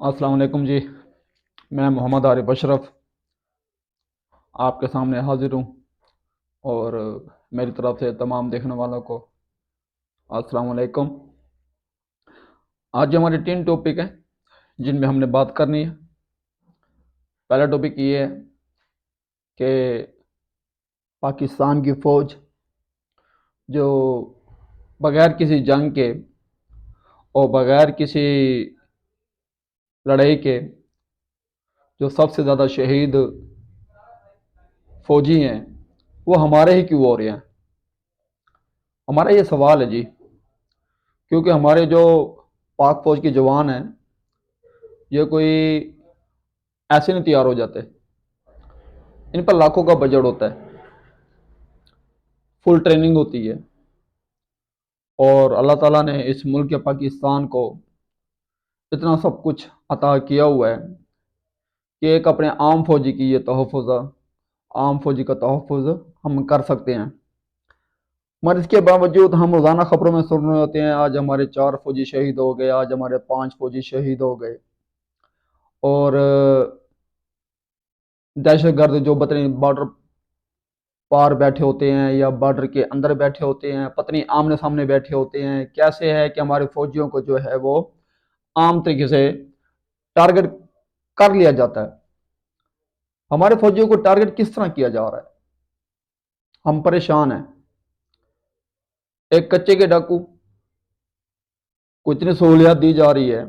السلام علیکم جی، میں محمد عارف اشرف آپ کے سامنے حاضر ہوں، اور میری طرف سے تمام دیکھنے والوں کو السلام علیکم۔ آج ہمارے 3 ٹاپک ہیں جن میں ہم نے بات کرنی ہے۔ پہلا ٹاپک یہ ہے کہ پاکستان کی فوج جو بغیر کسی جنگ کے اور بغیر کسی لڑائی کے جو سب سے زیادہ شہید فوجی ہیں وہ ہمارے ہی کیوں ہو رہے ہیں؟ ہمارا یہ سوال ہے جی، کیونکہ ہمارے جو پاک فوج کے جوان ہیں یہ کوئی ایسے نہیں تیار ہو جاتے، ان پر لاکھوں کا بجٹ ہوتا ہے، فل ٹریننگ ہوتی ہے، اور اللہ تعالیٰ نے اس ملک پاکستان کو اتنا سب کچھ عطا کیا ہوا ہے کہ ایک اپنے عام فوجی کی یہ تحفظ، عام فوجی کا تحفظ ہم کر سکتے ہیں۔ مگر اس کے باوجود ہم روزانہ خبروں میں سن رہے ہوتے ہیں آج ہمارے 4 فوجی شہید ہو گئے، آج ہمارے 5 فوجی شہید ہو گئے، اور دہشت گرد جو پتہ نہیں بارڈر پار بیٹھے ہوتے ہیں یا بارڈر کے اندر بیٹھے ہوتے ہیں، پتہ نہیں آمنے سامنے بیٹھے ہوتے ہیں، کیسے ہے کہ ہمارے فوجیوں کو جو ہے وہ عام طریقے سے ٹارگٹ کر لیا جاتا ہے۔ ہمارے فوجیوں کو ٹارگٹ کس طرح کیا جا رہا ہے؟ ہم پریشان ہیں۔ ایک کچے کے ڈاکو کو اتنی سہولیات دی جا رہی ہے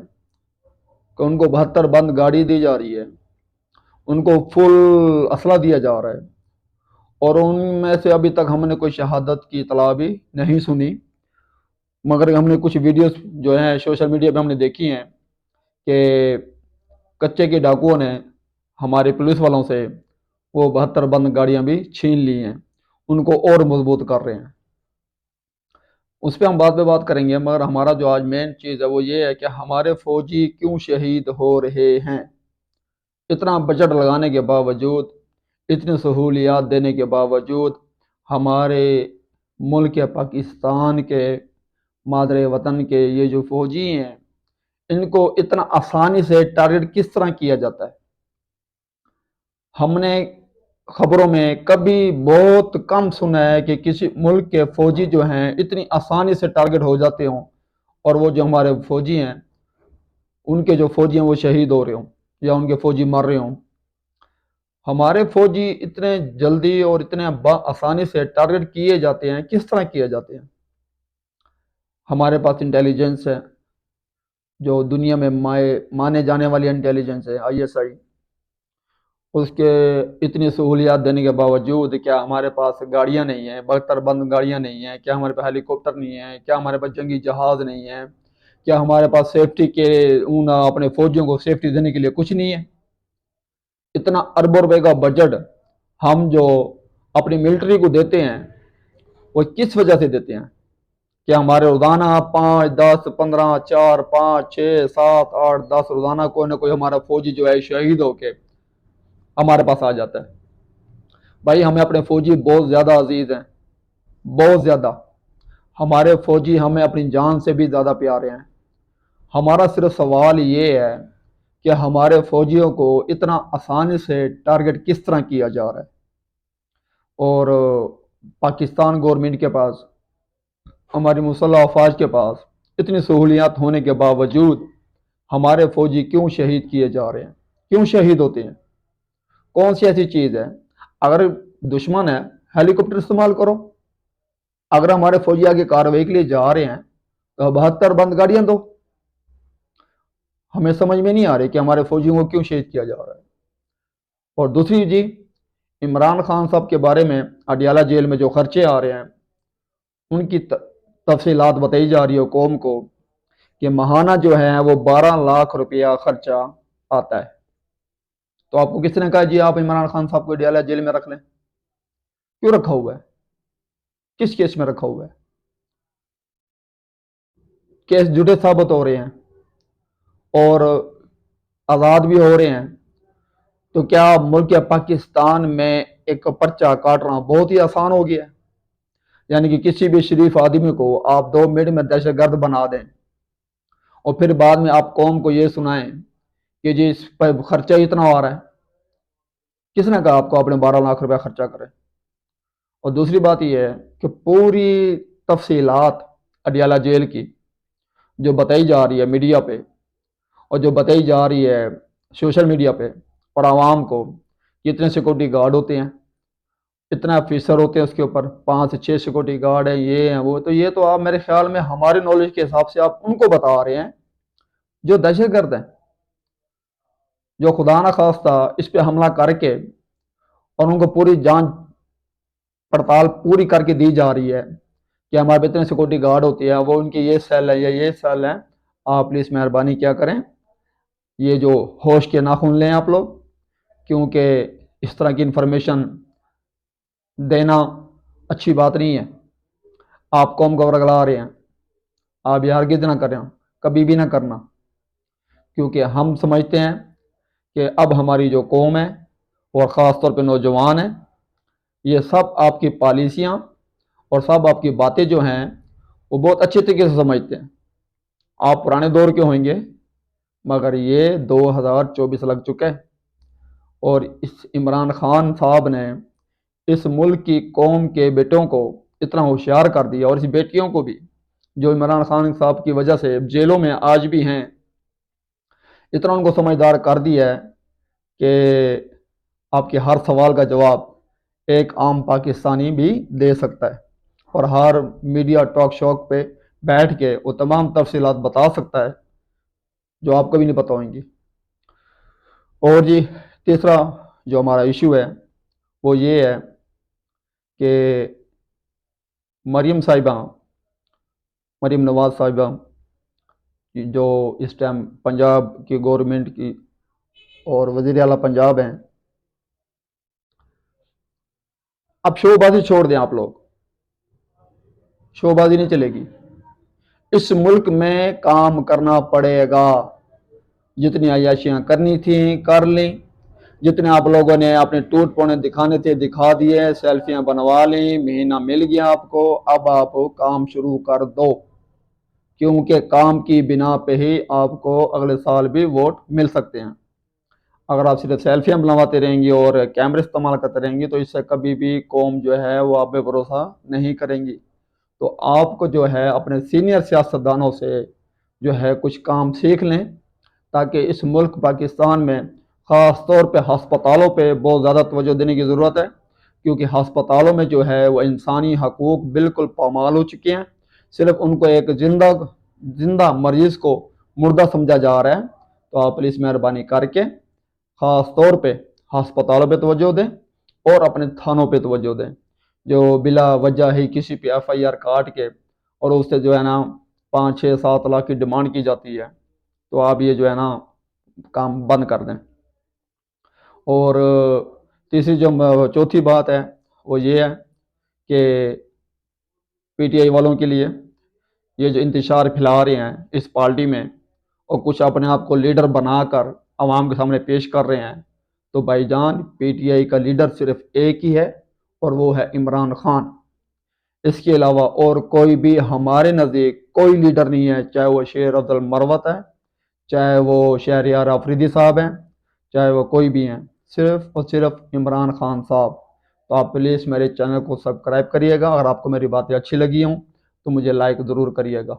کہ ان کو 72 بند گاڑی دی جا رہی ہے، ان کو فل اسلحہ دیا جا رہا ہے، اور ان میں سے ابھی تک ہم نے کوئی شہادت کی اطلاع بھی نہیں سنی، مگر ہم نے کچھ ویڈیوز جو ہیں سوشل میڈیا پہ ہم نے دیکھی ہیں کہ کچے کے ڈاکوؤں نے ہمارے پولیس والوں سے وہ 72 بند گاڑیاں بھی چھین لی ہیں، ان کو اور مضبوط کر رہے ہیں۔ اس پہ ہم بعد میں بات کریں گے، مگر ہمارا جو آج مین چیز ہے وہ یہ ہے کہ ہمارے فوجی کیوں شہید ہو رہے ہیں؟ اتنا بجٹ لگانے کے باوجود، اتنی سہولیات دینے کے باوجود ہمارے ملک پاکستان کے مادر وطن کے یہ جو فوجی ہیں ان کو اتنا آسانی سے ٹارگٹ کس طرح کیا جاتا ہے؟ ہم نے خبروں میں کبھی بہت کم سنا ہے کہ کسی ملک کے فوجی جو ہیں اتنی آسانی سے ٹارگٹ ہو جاتے ہوں، اور وہ جو ہمارے فوجی ہیں ان کے جو فوجی ہیں وہ شہید ہو رہے ہوں یا ان کے فوجی مر رہے ہوں۔ ہمارے فوجی اتنے جلدی اور اتنے آسانی سے ٹارگٹ کیے جاتے ہیں، کس طرح کیے جاتے ہیں؟ ہمارے پاس انٹیلیجنس ہے جو دنیا میں مانے جانے والی انٹیلیجنس ہے، ISI، اس کے اتنی سہولیات دینے کے باوجود کیا ہمارے پاس گاڑیاں نہیں ہیں، 72 بند گاڑیاں نہیں ہیں؟ کیا ہمارے پاس ہیلی کاپٹر نہیں ہیں؟ کیا ہمارے پاس جنگی جہاز نہیں ہیں؟ کیا ہمارے پاس سیفٹی کے اپنے فوجیوں کو سیفٹی دینے کے لیے کچھ نہیں ہے؟ اتنا اربوں روپے کا بجٹ ہم جو اپنی ملٹری کو دیتے ہیں وہ کس وجہ سے دیتے ہیں؟ کہ ہمارے روزانہ 5 10 15 4 5 6 7 8 10 روزانہ کوئی نہ کوئی ہمارا فوجی جو ہے شہید ہو کے ہمارے پاس آ جاتا ہے۔ بھائی ہمیں اپنے فوجی بہت زیادہ عزیز ہیں، بہت زیادہ۔ ہمارے فوجی ہمیں اپنی جان سے بھی زیادہ پیارے ہیں۔ ہمارا صرف سوال یہ ہے کہ ہمارے فوجیوں کو اتنا آسانی سے ٹارگٹ کس طرح کیا جا رہا ہے؟ اور پاکستان گورنمنٹ کے پاس، ہماری مسلح افواج کے پاس اتنی سہولیات ہونے کے باوجود ہمارے فوجی کیوں شہید کیے جا رہے ہیں؟ کیوں شہید ہوتے ہیں؟ کون سی ایسی چیز ہے؟ اگر دشمن ہے ہیلی کاپٹر استعمال کرو، اگر ہمارے فوجی آگے کارروائی کے لیے جا رہے ہیں تو 72 بند گاڑیاں دو۔ ہمیں سمجھ میں نہیں آ رہی کہ ہمارے فوجیوں کو کیوں شہید کیا جا رہا ہے۔ اور دوسری جی، عمران خان صاحب کے بارے میں اڈیالہ جیل میں جو خرچے آ رہے ہیں ان کی تفصیلات بتائی جا رہی ہے قوم کو کہ ماہانہ جو ہے وہ 12 لاکھ روپیہ خرچہ آتا ہے۔ تو آپ کو کس نے کہا جی آپ عمران خان صاحب کو اڈیالہ جیل میں رکھ لیں؟ کیوں رکھا ہوا ہے؟ کس کیس میں رکھا ہوا ہے؟ کیس جھوٹے ثابت ہو رہے ہیں اور آزاد بھی ہو رہے ہیں، تو کیا ملک پاکستان میں ایک پرچہ کاٹنا بہت ہی آسان ہو گیا ہے؟ یعنی کہ کسی بھی شریف آدمی کو آپ 2 منٹ میں دہشت گرد بنا دیں اور پھر بعد میں آپ قوم کو یہ سنائیں کہ جی اس پر خرچہ اتنا آ رہا ہے، کس نے کہا آپ کو اپنے 12 لاکھ روپے خرچہ کریں؟ اور دوسری بات یہ ہے کہ پوری تفصیلات اڈیالہ جیل کی جو بتائی جا رہی ہے میڈیا پہ، اور جو بتائی جا رہی ہے سوشل میڈیا پہ اور عوام کو، کہ اتنے سیکورٹی گارڈ ہوتے ہیں، اتنا آفیسر ہوتے ہیں اس کے اوپر، 5 سے 6 سیکورٹی گارڈ ہیں، یہ ہیں وہ، تو یہ تو آپ میرے خیال میں ہمارے نالج کے حساب سے آپ ان کو بتا رہے ہیں جو دہشت گرد ہیں، جو خدا نہ خواستہ اس پہ حملہ کر کے، اور ان کو پوری جانچ پڑتال پوری کر کے دی جا رہی ہے کہ ہمارے پہ اتنے سیکورٹی گارڈ ہوتی ہیں، وہ ان کے یہ سیل ہے یا یہ سیل ہے۔ آپ پلیز مہربانی کیا کریں، یہ جو ہوش کے ناخن لیں آپ لوگ، کیونکہ اس طرح کی انفارمیشن دینا اچھی بات نہیں ہے۔ آپ قوم کو ورگلا رہے ہیں، آپ یہ ہرگز نہ کریں، کبھی بھی نہ کرنا، کیونکہ ہم سمجھتے ہیں کہ اب ہماری جو قوم ہے اور خاص طور پہ نوجوان ہیں، یہ سب آپ کی پالیسیاں اور سب آپ کی باتیں جو ہیں وہ بہت اچھے طریقے سے سمجھتے ہیں۔ آپ پرانے دور کے ہوئیں گے، مگر یہ 2024 لگ چکا ہے، اور اس عمران خان صاحب نے اس ملک کی قوم کے بیٹوں کو اتنا ہوشیار کر دیا، اور اس بیٹیوں کو بھی جو عمران خان صاحب کی وجہ سے جیلوں میں آج بھی ہیں، اتنا ان کو سمجھدار کر دیا ہے کہ آپ کے ہر سوال کا جواب ایک عام پاکستانی بھی دے سکتا ہے، اور ہر میڈیا ٹاک شوک پہ بیٹھ کے وہ تمام تفصیلات بتا سکتا ہے جو آپ کبھی نہیں پتہ ہوئیں گی۔ اور جی تیسرا جو ہمارا ایشو ہے وہ یہ ہے کہ مریم صاحبہ، مریم نواز صاحبہ، جو اس ٹائم پنجاب کی گورنمنٹ کی اور وزیر اعلیٰ پنجاب ہیں، اب شو بازی چھوڑ دیں، آپ لوگ شو بازی نہیں چلے گی، اس ملک میں کام کرنا پڑے گا، جتنی عیاشیاں کرنی تھیں کر لیں، جتنے آپ لوگوں نے اپنے ٹوٹ پونے دکھانے تھے دکھا دیے، سیلفیاں بنوا لیں، مہینہ مل گیا آپ کو، اب آپ کام شروع کر دو، کیونکہ کام کی بنا پہ ہی آپ کو اگلے سال بھی ووٹ مل سکتے ہیں۔ اگر آپ صرف سیلفیاں بنواتے رہیں گی اور کیمرے استعمال کرتے رہیں گی تو اس سے کبھی بھی قوم جو ہے وہ آپ پہ بھروسہ نہیں کریں گی۔ تو آپ کو جو ہے اپنے سینئر سیاستدانوں سے جو ہے کچھ کام سیکھ لیں، تاکہ اس ملک پاکستان میں خاص طور پہ ہسپتالوں پہ بہت زیادہ توجہ دینے کی ضرورت ہے، کیونکہ ہسپتالوں میں جو ہے وہ انسانی حقوق بالکل پامال ہو چکے ہیں، صرف ان کو ایک زندہ مریض کو مردہ سمجھا جا رہا ہے۔ تو آپ پلیز مہربانی کر کے خاص طور پہ ہسپتالوں پہ توجہ دیں اور اپنے تھانوں پہ توجہ دیں، جو بلا وجہ ہی کسی پہ FIR کاٹ کے اور اس سے جو ہے نا 5 6 7 لاکھ کی ڈیمانڈ کی جاتی ہے، تو آپ یہ جو ہے نا کام بند کر دیں۔ اور تیسری جو چوتھی بات ہے وہ یہ ہے کہ PTI والوں کے لیے یہ جو انتشار پھیلا رہے ہیں اس پارٹی میں، اور کچھ اپنے آپ کو لیڈر بنا کر عوام کے سامنے پیش کر رہے ہیں، تو بھائی جان PTI کا لیڈر صرف ایک ہی ہے، اور وہ ہے عمران خان۔ اس کے علاوہ اور کوئی بھی ہمارے نزدیک کوئی لیڈر نہیں ہے، چاہے وہ شیر افضل مروت ہے، چاہے وہ شہریار آفریدی صاحب ہیں، چاہے وہ کوئی بھی ہیں، صرف اور صرف عمران خان صاحب۔ تو آپ پلیز میرے چینل کو سبسکرائب کریے گا، اگر آپ کو میری باتیں اچھی لگی ہوں تو مجھے لائک ضرور کریے گا۔